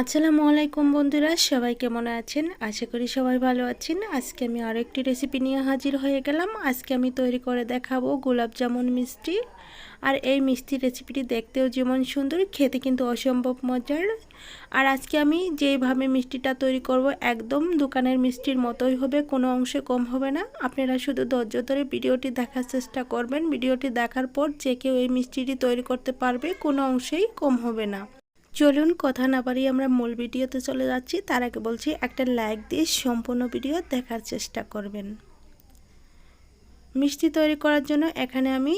আসসালামু আলাইকুম বন্ধুরা, সবাই কেমন আছেন? আশা করি সবাই ভালো আছেন। আজকে আমি আরেকটি রেসিপি নিয়ে হাজির হয়ে গেলাম। আজকে আমি তৈরি করে দেখাবো গোলাপ জামুন মিষ্টি। আর এই মিষ্টি রেসিপিটি দেখতেও যেমন সুন্দর, খেতে কিন্তু অসম্ভব মজার। আর আজকে আমি যেভাবে মিষ্টিটা তৈরি করব একদম দোকানের মিষ্টির মতোই হবে, কোনো অংশে কম হবে না। আপনারা শুধু ধৈর্য ধরে ভিডিওটি দেখার চেষ্টা করবেন। ভিডিওটি দেখার পর যে কেউ এই মিষ্টিটি তৈরি করতে পারবে, কোনো অংশেই কম হবে না। চলুন কথা না বাড়িয়ে আমরা মূল ভিডিওতে চলে যাচ্ছি। তার আগে বলছি, একটা লাইক দিয়ে সম্পূর্ণ ভিডিও দেখার চেষ্টা করবেন। মিষ্টি তৈরি করার জন্য এখানে আমি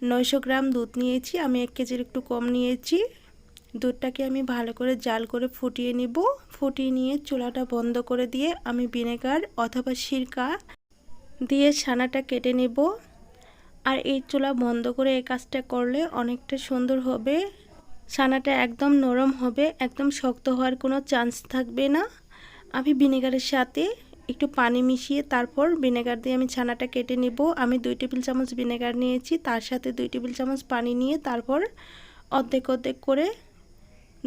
900 গ্রাম দুধ নিয়েছি। আমি 1 কেজির একটু কম নিয়েছি। দুধটাকে আমি ভালো করে জাল করে ফুটিয়ে নিব। ফুটিয়ে নিয়ে চুলাটা বন্ধ করে দিয়ে আমি ভিনেগার অথবা সিরকা দিয়ে ছানাটা কেটে নেব। আর এই চুলা বন্ধ করে এই কাজটা করলে অনেকটা সুন্দর হবে। ছানাটা একদম নরম হবে, একদম শক্ত হওয়ার কোনো চান্স থাকবে না। আমি ভিনেগারের সাথে একটু পানি মিশিয়ে তারপর ভিনেগার দিয়ে আমি ছানাটা কেটে নেব। আমি 2 টেবিল চামচ ভিনেগার নিয়েছি, তার সাথে 2 টেবিল চামচ পানি নিয়ে তারপর অর্ধেক অর্ধেক করে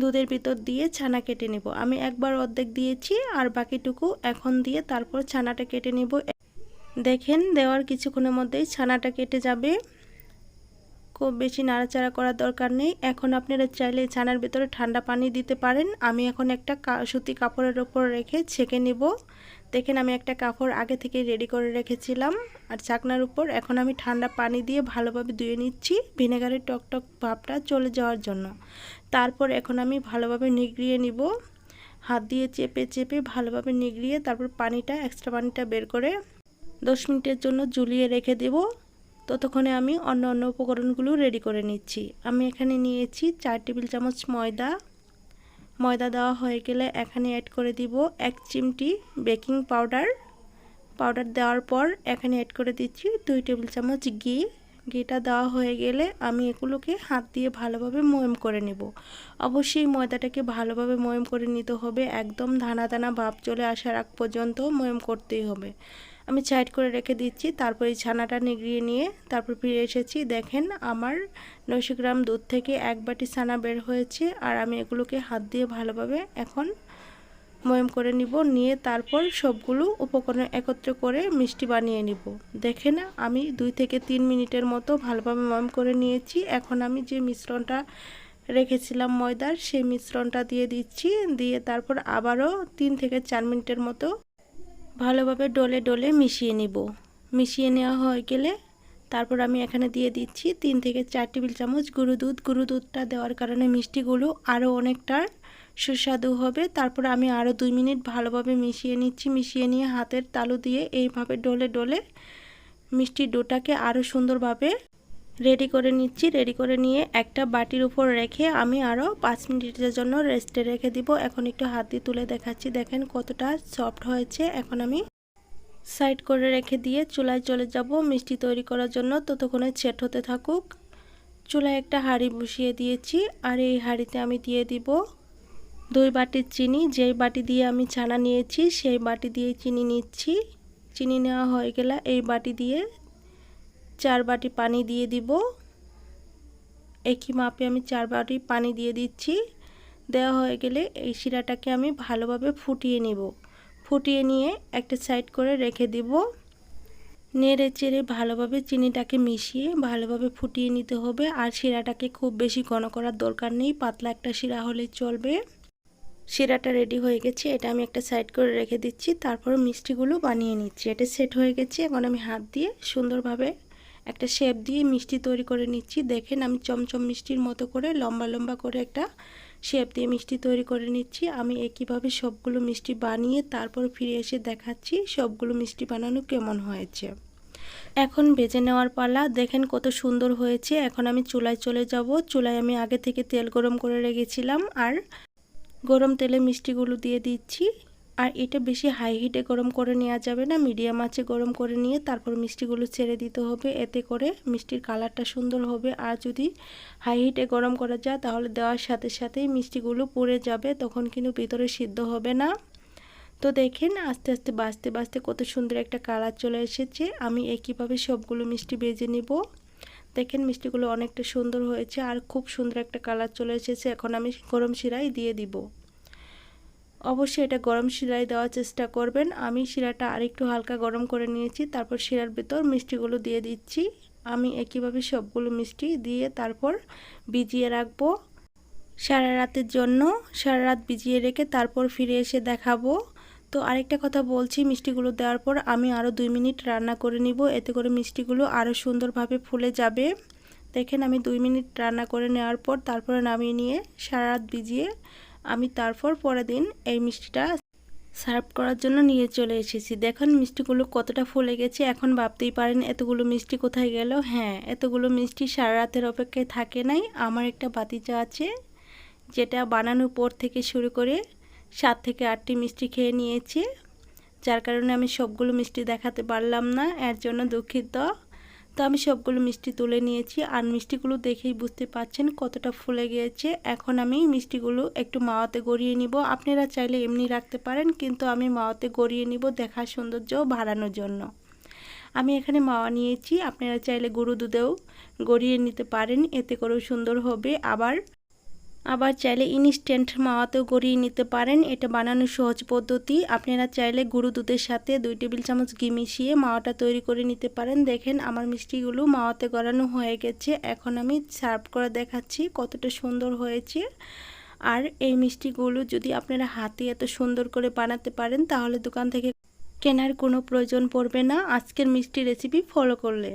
দুধের ভিতর দিয়ে ছানা কেটে নেব। আমি একবার অর্ধেক দিয়েছি আর বাকিটুকু এখন দিয়ে তারপর ছানাটা কেটে নেব। দেখেন, দেওয়ার কিছুক্ষণের মধ্যেই ছানাটা কেটে যাবে। খুব বেশি নাড়াচাড়া করার দরকার নেই। এখন আপনারা চাইলে ছানার ভিতরে ঠান্ডা পানি দিতে পারেন। আমি এখন একটা সুতি কাপড়ের ওপর রেখে ছেঁকে নেব। দেখেন, আমি একটা কাপড় আগে থেকে রেডি করে রেখেছিলাম আর চাকনার উপর। এখন আমি ঠান্ডা পানি দিয়ে ভালোভাবে ধুয়ে নিচ্ছি, ভিনেগারের টকটক ভাবটা চলে যাওয়ার জন্য। তারপর এখন আমি ভালোভাবে নিগড়িয়ে নিব। হাত দিয়ে চেপে চেপে ভালোভাবে নিগড়িয়ে তারপর পানিটা, এক্সট্রা পানিটা বের করে 10 মিনিটের জন্য ঝুলিয়ে রেখে দেব। ততক্ষণে আমি অন্য উপকরণগুলো রেডি করে নিচ্ছি। আমি এখানে নিয়েছি 4 টেবিল চামচ ময়দা দেওয়া হয়ে গেলে এখানে অ্যাড করে দিব 1 চিমটি বেকিং পাউডার দেওয়ার পর এখানে অ্যাড করে দিচ্ছি 2 টেবিল চামচ ঘিটা দেওয়া হয়ে গেলে আমি এগুলোকে হাত দিয়ে ভালোভাবে ময়ম করে নেব। অবশ্যই ময়দাটাকে ভালোভাবে ময়ম করে নিতে হবে, একদম দানা দানা ভাব চলে আসার আগ পর্যন্ত ময়ম করতেই হবে। আমি সাইড করে রেখে দিচ্ছি। তারপর এই ছানাটা নিগড়িয়ে নিয়ে তারপর ফিরে এসেছি। দেখেন, আমার 900 গ্রাম দুধ থেকে 1 বাটি ছানা বের হয়েছে। আর আমি এগুলোকে হাত দিয়ে ভালোভাবে এখন ময়ম করে নিব। নিয়ে তারপর সবগুলো উপকরণ একত্র করে মিষ্টি বানিয়ে নিব। দেখেন, আমি 2 থেকে 3 মিনিটের মতো ভালোভাবে ময়ম করে নিয়েছি। এখন আমি যে মিশ্রণটা রেখেছিলাম ময়দার, সেই মিশ্রণটা দিয়ে দিচ্ছি। দিয়ে তারপর আবারও 3 থেকে 4 মিনিটের মতো ভালোভাবে ডলে ডলে মিশিয়ে নিব। মিশিয়ে নেওয়া হয়ে গেলে তারপর আমি এখানে দিয়ে দিচ্ছি 3 থেকে 4 টেবিল চামচ গুঁড়ো দুধ। গুঁড়ো দুধটা দেওয়ার কারণে মিষ্টিগুলো আরও অনেকটা সুস্বাদু হবে। তারপর আমি আরও 2 মিনিট ভালোভাবে মিশিয়ে নিচ্ছি। মিশিয়ে নিয়ে হাতের তালু দিয়ে এইভাবে ডলে ডলে মিষ্টির ডোটাকে আরও সুন্দরভাবে রেডি করে নিচ্ছি। রেডি করে নিয়ে একটা বাটির উপর রেখে আমি আরও 5 মিনিটের জন্য রেস্টে রেখে দিব। এখন একটু হাত দিয়ে তুলে দেখাচ্ছি, দেখেন কতটা সফট হয়েছে। এখন আমি সাইড করে রেখে দিয়ে চুলায় চলে যাব মিষ্টি তৈরি করার জন্য। ততক্ষণে সেট হতে থাকুক। চুলায় একটা হাঁড়ি বসিয়ে দিয়েছি আর এই হাঁড়িতে আমি দিয়ে দিব 2 বাটি চিনি। যেই বাটি দিয়ে আমি ছানা নিয়েছি সেই বাটি দিয়ে চিনি নিচ্ছি। চিনি নেওয়া হয়ে গেলে এই বাটি দিয়ে 4 বাটি পানি দিয়ে দিব। একই মাপে আমি 4 বাটি পানি দিয়ে দিচ্ছি। দেওয়া হয়ে গেলে এই শিরাটাকে আমি ভালোভাবে ফুটিয়ে নেব। ফুটিয়ে নিয়ে একটা সাইড করে রেখে দিব। নেড়ে চেড়ে ভালোভাবে চিনিটাকে মিশিয়ে ভালোভাবে ফুটিয়ে নিতে হবে। আর শিরাটাকে খুব বেশি ঘন করার দরকার নেই, পাতলা একটা শিরা হলেই চলবে। শিরাটা রেডি হয়ে গেছে, এটা আমি একটা সাইড করে রেখে দিচ্ছি। তারপর মিষ্টিগুলো বানিয়ে নিচ্ছি। এটা সেট হয়ে গেছে। এখন আমি হাত দিয়ে সুন্দরভাবে একটা শেপ দিয়ে মিষ্টি তৈরি করে নিচ্ছি। দেখেন, আমি চমচম মিষ্টির মতো করে লম্বা লম্বা করে একটা শেপ দিয়ে মিষ্টি তৈরি করে নিচ্ছি। আমি একইভাবে সবগুলো মিষ্টি বানিয়ে তারপর ফিরে এসে দেখাচ্ছি সবগুলো মিষ্টি বানানো কেমন হয়েছে। এখন ভেজে নেওয়ার পালা। দেখেন কত সুন্দর হয়েছে। এখন আমি চুলায় চলে যাব। চুলায় আমি আগে থেকে তেল গরম করে রেখেছিলাম আর গরম তেলে মিষ্টিগুলো দিয়ে দিচ্ছি। আর এটা বেশি হাই হিটে গরম করে নেওয়া যাবে না, মিডিয়াম আঁচে গরম করে নিয়ে তারপর মিষ্টিগুলো ছেড়ে দিতে হবে। এতে করে মিষ্টির কালারটা সুন্দর হবে। আর যদি হাই হিটে গরম করা যায় তাহলে দেওয়ার সাথে সাথেই মিষ্টিগুলো পুড়ে যাবে, তখন কিন্তু ভিতরে সিদ্ধ হবে না। তো দেখেন, আস্তে আস্তে বাজতে বাজতে কত সুন্দর একটা কালার চলে এসেছে। আমি একইভাবে সবগুলো মিষ্টি ভেজে নেব। দেখেন, মিষ্টিগুলো অনেকটা সুন্দর হয়েছে আর খুব সুন্দর একটা কালার চলে এসেছে। এখন আমি গরম শিরায় দিয়ে দিব। অবশ্যই এটা গরম শিরায় দেওয়ার চেষ্টা করবেন। আমি শিরাটা আরেকটু হালকা গরম করে নিয়েছি, তারপর শিরার ভিতর মিষ্টিগুলো দিয়ে দিচ্ছি। আমি একইভাবে সবগুলো মিষ্টি দিয়ে তারপর ভিজিয়ে রাখবো সারা রাতের জন্য। সারা রাত ভিজিয়ে রেখে তারপর ফিরে এসে দেখাবো। তো আরেকটা কথা বলছি, মিষ্টিগুলো দেওয়ার পর আমি আরও 2 মিনিট রান্না করে নিব, এতে করে মিষ্টিগুলো আরও সুন্দরভাবে ফুলে যাবে। দেখেন আমি 2 মিনিট রান্না করে নেওয়ার পর তারপরে নামিয়ে নিয়ে সারা রাত ভিজিয়ে আমি তারপর পরের দিন এই মিষ্টিটা সার্ভ করার জন্য নিয়ে চলে এসেছি। দেখুন মিষ্টিগুলো কতটা ফুলে গেছে। এখন ভাবতেই পারেন এতগুলো মিষ্টি কোথায় গেল। হ্যাঁ, এতগুলো মিষ্টি সারা রাতের অপেক্ষায় থাকে নাই। আমার একটা বাতিচা আছে যেটা বানানোর পর থেকে শুরু করে 7 থেকে 8টি মিষ্টি খেয়ে নিয়েছে, যার কারণে আমি সবগুলো মিষ্টি দেখাতে পারলাম না, এর জন্য দুঃখিত। তো আমি সবগুলো মিষ্টি তুলে নিয়েছি, আর মিষ্টিগুলো দেখেই বুঝতে পাচ্ছেন কতটা ফুলে গিয়েছে। এখন আমি মিষ্টিগুলো একটু মাওয়াতে গড়িয়ে নিব। আপনারা চাইলে এমনি রাখতে পারেন, কিন্তু আমি মাওয়াতে গড়িয়ে নিব দেখার সৌন্দর্য বাড়ানোর জন্য। আমি এখানে মাওয়া নিয়েছি, আপনারা চাইলে গরু দুধেও গড়িয়ে নিতে পারেন, এতে করেও সুন্দর হবে। আবার চাইলে ইনস্ট্যান্ট মাওয়াতেও গড়িয়ে নিতে পারেন, এটা বানানোর সহজ পদ্ধতি। আপনারা চাইলে গুঁড়ো দুধের সাথে 2 টেবিল চামচ ঘি মিশিয়ে মাওয়াটা তৈরি করে নিতে পারেন। দেখেন আমার মিষ্টিগুলো মাওয়াতে গড়ানো হয়ে গেছে। এখন আমি সার্ভ করে দেখাচ্ছি কতটা সুন্দর হয়েছে। আর এই মিষ্টিগুলো যদি আপনারা হাতে এত সুন্দর করে বানাতে পারেন তাহলে দোকান থেকে কেনার কোনো প্রয়োজন পড়বে না আজকের মিষ্টি রেসিপি ফলো করলে।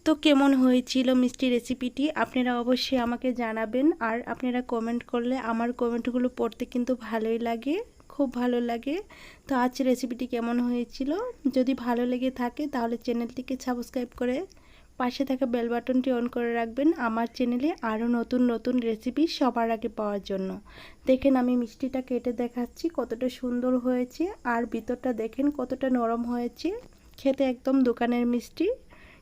তো কেমন হয়েছিল মিষ্টি রেসিপিটি আপনারা অবশ্যই আমাকে জানাবেন। আর আপনারা কমেন্ট করলে আমার কমেন্টগুলো পড়তে কিন্তু ভালোই লাগে, খুব ভালো লাগে। তো আজ রেসিপিটি কেমন হয়েছিল, যদি ভালো লেগে থাকে তাহলে চ্যানেলটিকে সাবস্ক্রাইব করে পাশে থাকা বেল বাটনটি অন করে রাখবেন আমার চ্যানেলে আরও নতুন নতুন রেসিপি সবার আগে পাওয়ার জন্য। দেখেন আমি মিষ্টিটা কেটে দেখাচ্ছি কতটা সুন্দর হয়েছে, আর ভিতরটা দেখেন কতটা নরম হয়েছে। খেতে একদম দোকানের মিষ্টি,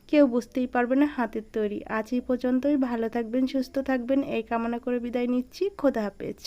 কেউ বুঝতেই পারবে না হাতের তৈরি। আজ এই পর্যন্তই, ভালো থাকবেন, সুস্থ থাকবেন এই কামনা করে বিদায় নিচ্ছি। খোদা হাফেজ।